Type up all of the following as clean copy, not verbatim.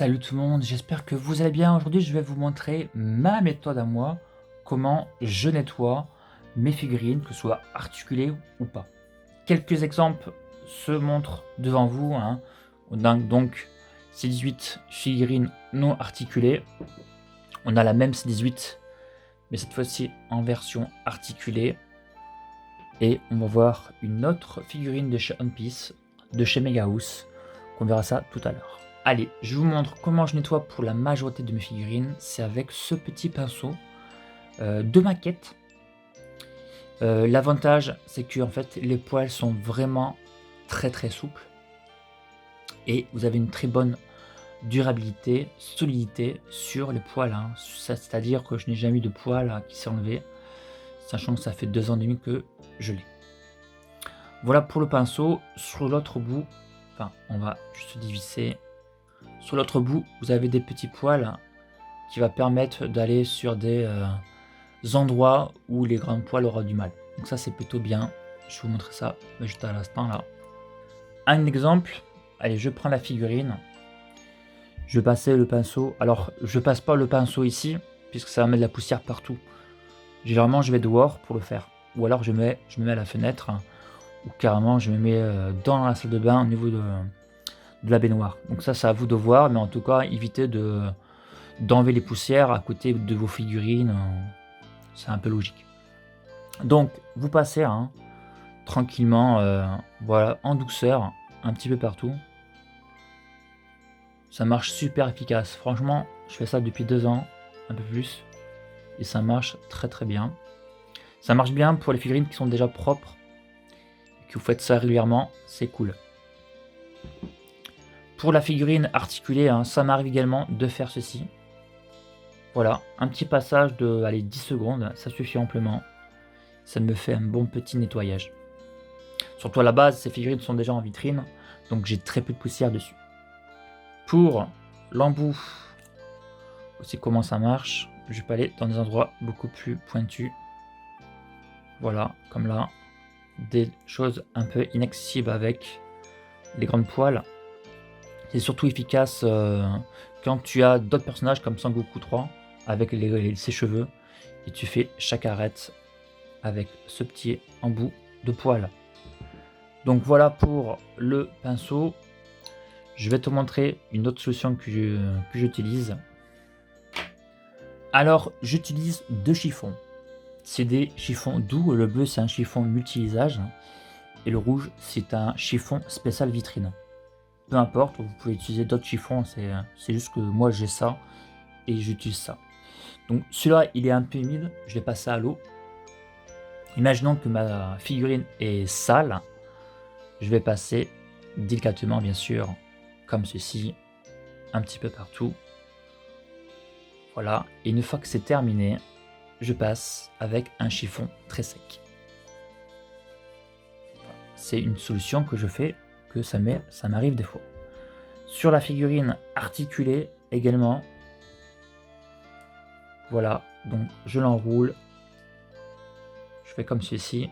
Salut tout le monde, j'espère que vous allez bien. Aujourd'hui, je vais vous montrer ma méthode à moi, comment je nettoie mes figurines, que ce soit articulées ou pas. Quelques exemples se montrent devant vous, hein. On a donc C18 figurines non articulées. On a la même C18, mais cette fois-ci en version articulée. Et on va voir une autre figurine de chez One Piece, de chez Mega House, qu'on verra ça tout à l'heure. Allez, je vous montre comment je nettoie pour la majorité de mes figurines. C'est avec ce petit pinceau de maquette. L'avantage, c'est que en fait, les poils sont vraiment très souples. Et vous avez une très bonne durabilité, solidité sur les poils. Hein. C'est-à-dire que je n'ai jamais eu de poils qui s'est enlevé, sachant que ça fait 2 ans et demi que je l'ai. Voilà pour le pinceau. Sur l'autre bout, enfin, on va juste dévisser. Sur l'autre bout, vous avez des petits poils qui va permettre d'aller sur des endroits où les grands poils auront du mal. Donc ça, c'est plutôt bien. Je vais vous montrer ça juste à l'instant là. Un exemple, allez, je prends la figurine. Je vais passer le pinceau. Alors, je passe pas le pinceau ici, puisque ça va mettre de la poussière partout. Généralement, je vais dehors pour le faire. Ou alors, je me mets à la fenêtre, ou carrément, je me mets dans la salle de bain au niveau de la baignoire. Donc ça, c'est à vous de voir, mais en tout cas, évitez d'enlever les poussières à côté de vos figurines. C'est un peu logique. Donc, vous passez tranquillement, voilà, en douceur, un petit peu partout. Ça marche super efficace. Franchement, je fais ça depuis 2 ans, un peu plus, et ça marche très bien. Ça marche bien pour les figurines qui sont déjà propres, et que vous faites ça régulièrement, c'est cool. Pour la figurine articulée, ça m'arrive également de faire ceci. Voilà, un petit passage de 10 secondes, ça suffit amplement. Ça me fait un bon petit nettoyage. Surtout à la base, ces figurines sont déjà en vitrine, donc j'ai très peu de poussière dessus. Pour l'embout, aussi comment ça marche, je vais aller dans des endroits beaucoup plus pointus. Voilà, comme là, des choses un peu inaccessibles avec les grandes poils. C'est surtout efficace quand tu as d'autres personnages comme Sangoku 3 avec ses cheveux et tu fais chaque arête avec ce petit embout de poils. Donc voilà pour le pinceau. Je vais te montrer une autre solution que j'utilise. Alors j'utilise 2 chiffons. C'est des chiffons doux. Le bleu c'est un chiffon multi-usage et le rouge c'est un chiffon spécial vitrine. Peu importe, vous pouvez utiliser d'autres chiffons, c'est juste que moi j'ai ça et j'utilise ça. Donc celui-là il est un peu humide, je vais passer à l'eau. Imaginons que ma figurine est sale, je vais passer délicatement bien sûr, comme ceci, un petit peu partout. Voilà, et une fois que c'est terminé, je passe avec un chiffon très sec. C'est une solution que je fais, que ça m'arrive des fois. Sur la figurine articulée également, voilà, donc je l'enroule, je fais comme ceci,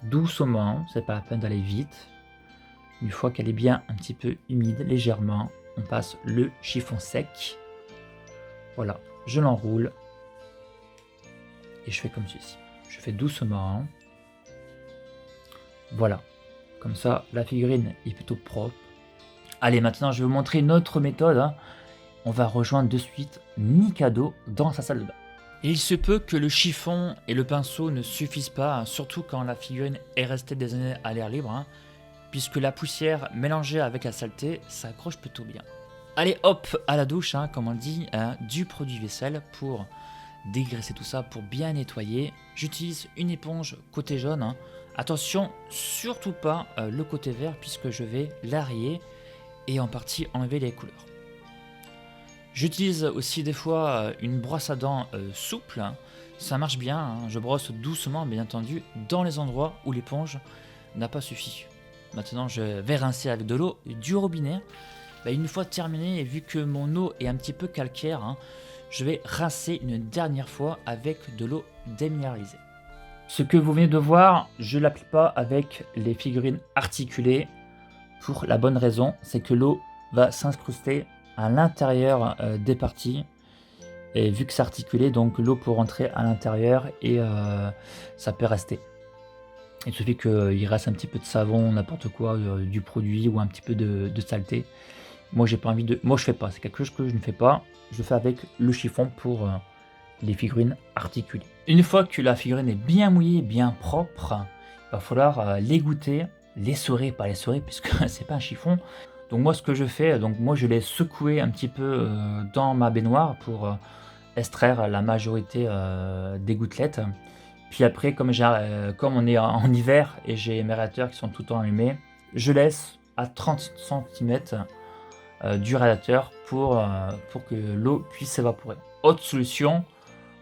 doucement, c'est pas la peine d'aller vite. Une fois qu'elle est bien un petit peu humide, légèrement, on passe le chiffon sec. Voilà, je l'enroule et je fais comme ceci. Je fais doucement. Voilà, comme ça la figurine est plutôt propre. Allez, maintenant je vais vous montrer une autre méthode. On va rejoindre de suite Mikado dans sa salle de bain. Et il se peut que le chiffon et le pinceau ne suffisent pas, surtout quand la figurine est restée des années à l'air libre, puisque la poussière mélangée avec la saleté s'accroche plutôt bien. Allez hop, à la douche, comme on dit, du produit vaisselle pour dégraisser tout ça, pour bien nettoyer. J'utilise une éponge côté jaune. Attention, surtout pas le côté vert, puisque je vais l'arier et en partie enlever les couleurs. J'utilise aussi des fois une brosse à dents souple, ça marche bien, je brosse doucement bien entendu dans les endroits où l'éponge n'a pas suffi. Maintenant je vais rincer avec de l'eau du robinet. Une fois terminé et vu que mon eau est un petit peu calcaire, je vais rincer une dernière fois avec de l'eau déminéralisée. Ce que vous venez de voir, je ne l'applique pas avec les figurines articulées pour la bonne raison, c'est que l'eau va s'incruster à l'intérieur des parties. Et vu que c'est articulé, donc l'eau peut rentrer à l'intérieur et ça peut rester. Il suffit qu'il reste un petit peu de savon, n'importe quoi, du produit ou un petit peu de saleté. Moi, j'ai pas envie de. Moi, je fais pas. C'est quelque chose que je ne fais pas. Je fais avec le chiffon pour les figurines articulées. Une fois que la figurine est bien mouillée, bien propre, il va falloir l'égoutter, l'essorer, pas l'essorer, puisque c'est pas un chiffon. Donc moi, ce que je fais, donc moi, je l'ai secoué un petit peu dans ma baignoire pour extraire la majorité des gouttelettes. Puis après, comme on est en hiver et j'ai mes radiateurs qui sont tout le temps allumés, je laisse à 30 cm du radiateur pour que l'eau puisse s'évaporer. Autre solution,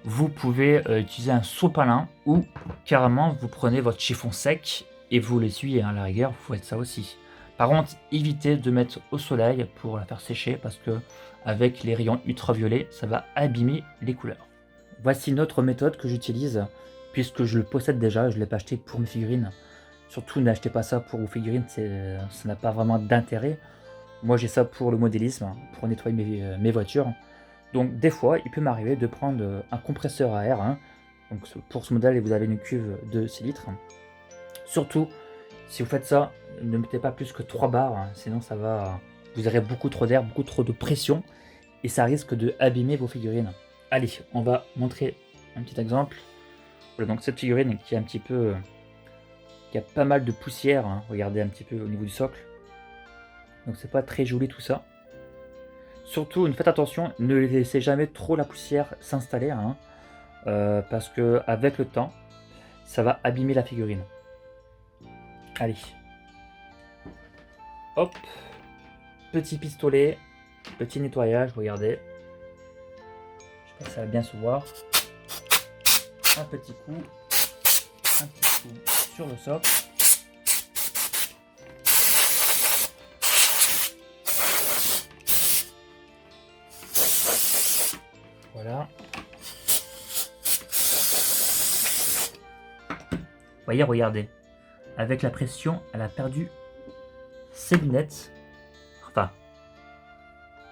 vous pouvez utiliser un sopalin ou carrément vous prenez votre chiffon sec et vous l'essuyez, à la rigueur, vous faites ça aussi. Par contre, évitez de mettre au soleil pour la faire sécher parce que avec les rayons ultraviolets, ça va abîmer les couleurs. Voici une autre méthode que j'utilise puisque je le possède déjà, je ne l'ai pas acheté pour mes figurines. Surtout n'achetez pas ça pour vos figurines, ça n'a pas vraiment d'intérêt. Moi j'ai ça pour le modélisme, pour nettoyer mes voitures. Donc des fois, il peut m'arriver de prendre un compresseur à air. Donc pour ce modèle, vous avez une cuve de 6 litres. Surtout, si vous faites ça, ne mettez pas plus que 3 barres, sinon ça va, vous aurez beaucoup trop d'air, beaucoup trop de pression, et ça risque de abîmer vos figurines. Allez, on va montrer un petit exemple. Voilà, donc cette figurine qui est un petit peu, qui a pas mal de poussière, regardez un petit peu au niveau du socle. Donc c'est pas très joli tout ça. Surtout, faites attention, ne laissez jamais trop la poussière s'installer, parce que avec le temps, ça va abîmer la figurine. Allez. Hop. Petit pistolet, petit nettoyage, regardez. Je sais pas si ça va bien se voir. Un petit coup sur le socle. Voilà. Voyez, regardez. Avec la pression, elle a perdu ses lunettes. Enfin,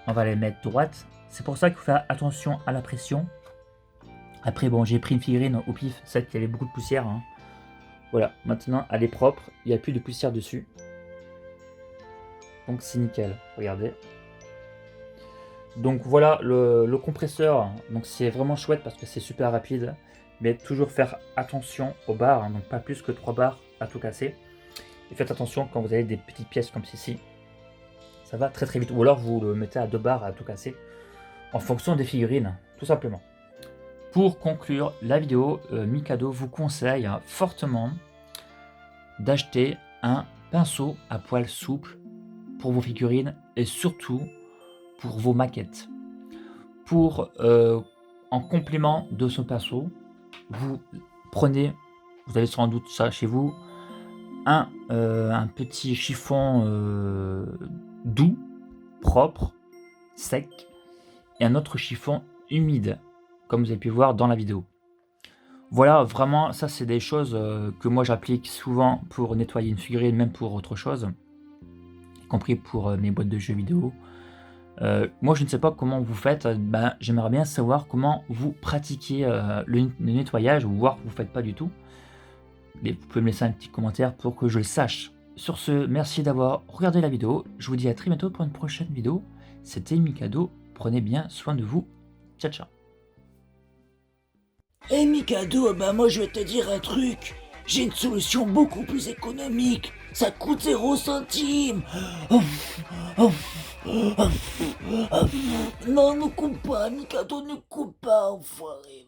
on va les mettre droites. C'est pour ça qu'il faut faire attention à la pression. Après, bon, j'ai pris une figurine au pif, celle qui avait beaucoup de poussière. Voilà, maintenant elle est propre, il n'y a plus de poussière dessus. Donc c'est nickel, regardez. Donc voilà le compresseur, donc c'est vraiment chouette parce que c'est super rapide. Mais toujours faire attention aux barres, donc pas plus que 3 barres à tout casser. Et faites attention quand vous avez des petites pièces comme ceci. Ça va très très vite. Ou alors vous le mettez à 2 barres à tout casser. En fonction des figurines, tout simplement. Pour conclure la vidéo, Mikado vous conseille fortement d'acheter un pinceau à poil souple pour vos figurines et surtout pour vos maquettes. Pour, en complément de ce pinceau, vous prenez, vous avez sans doute ça chez vous, un petit chiffon doux, propre, sec, et un autre chiffon humide, comme vous avez pu voir dans la vidéo. Voilà, vraiment, ça c'est des choses que moi j'applique souvent pour nettoyer une figurine, même pour autre chose, y compris pour mes boîtes de jeux vidéo. Moi je ne sais pas comment vous faites, j'aimerais bien savoir comment vous pratiquez le nettoyage, ou voir que vous ne faites pas du tout. Mais vous pouvez me laisser un petit commentaire pour que je le sache. Sur ce, merci d'avoir regardé la vidéo. Je vous dis à très bientôt pour une prochaine vidéo. C'était Mikado. Prenez bien soin de vous. Ciao, ciao. Eh Mikado, moi je vais te dire un truc. J'ai une solution beaucoup plus économique. Ça coûte 0 centime. Non, ne coupe pas, Mikado, ne coupe pas, enfoiré.